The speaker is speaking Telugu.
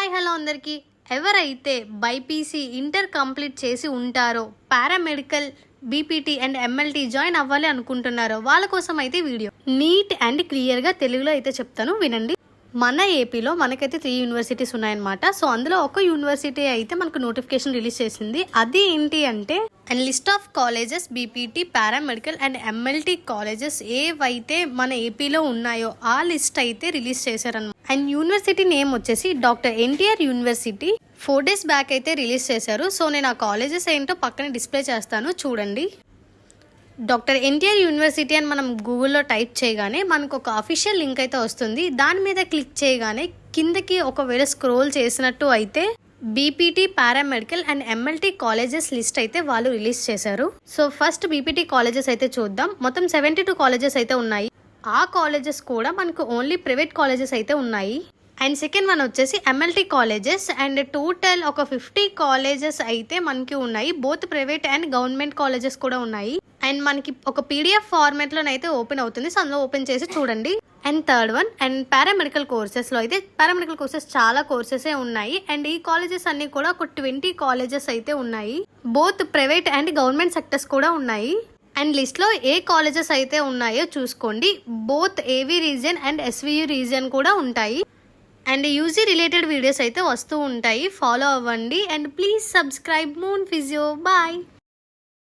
హాయ్ హలో అందరికీ. ఎవరైతే బైపీసీ ఇంటర్ కంప్లీట్ చేసి ఉంటారో paramedical BPT and MLT join అవ్వాలి అనుకుంటున్నారో వాళ్ళ కోసం అయితే వీడియో నీట్ అండ్ క్లియర్గా తెలుగులో అయితే చెప్తాను, వినండి. మన ఏపీలో మనకైతే 3 యూనివర్సిటీస్ ఉన్నాయన్నమాట. సో అందులో ఒక యూనివర్సిటీ అయితే మనకు నోటిఫికేషన్ రిలీజ్ చేసింది. అది ఏంటి అంటే and list of colleges BPT paramedical and MLT colleges ఏవైతే మన ఏపీలో ఉన్నాయో ఆ లిస్ట్ అయితే రిలీజ్ చేశారన్నమాట. అండ్ యూనివర్సిటీ నేమ్ వచ్చేసి doctor NTR university. 4 days back అయితే రిలీజ్ చేశారు. సో నేను ఆ కాలేజెస్ ఏంటో పక్కన డిస్ప్లే చేస్తాను, చూడండి. డాక్టర్ ఎన్టీఆర్ యూనివర్సిటీ అని మనం గూగుల్లో టైప్ చేయగానే మనకు ఒక అఫీషియల్ లింక్ అయితే వస్తుంది. దాని మీద క్లిక్ చేయగానే కిందకి ఒకవేళ స్క్రోల్ చేసినట్టు అయితే BPT paramedical and MLT colleges list అయితే వాళ్ళు రిలీజ్ చేశారు. సో ఫస్ట్ బీపీటీ కాలేజెస్ అయితే చూద్దాం. మొత్తం 72 కాలేజెస్ అయితే ఉన్నాయి. ఆ కాలేజెస్ కూడా మనకు ఓన్లీ ప్రైవేట్ కాలేజెస్ అయితే ఉన్నాయి. అండ్ సెకండ్ వన్ వచ్చేసి ఎంఎల్టీ కాలేజెస్. అండ్ టోటల్ ఒక 50 కాలేజెస్ అయితే మనకి ఉన్నాయి. Both private and government colleges కూడా ఉన్నాయి. అండ్ మనకి ఒక పీడిఎఫ్ ఫార్మాట్లోనైతే ఓపెన్ అవుతుంది. సో అందులో ఓపెన్ చేసి చూడండి. And third one and paramedical కోర్సెస్లో అయితే పారామెడికల్ కోర్సెస్ చాలా కోర్సెసే ఉన్నాయి. అండ్ ఈ కాలేజెస్ అన్ని కూడా ఒక 20 కాలేజెస్ అయితే ఉన్నాయి. Both private and government sectors కూడా ఉన్నాయి. అండ్ లిస్ట్లో ఏ కాలేజెస్ అయితే ఉన్నాయో చూసుకోండి. బోత్ ఏవీ రీజియన్ అండ్ ఎస్వియు రీజియన్ కూడా ఉంటాయి. అండ్ యూజీ రిలేటెడ్ వీడియోస్ అయితే వస్తూ ఉంటాయి, ఫాలో అవ్వండి. And please subscribe Moon Physio. Bye.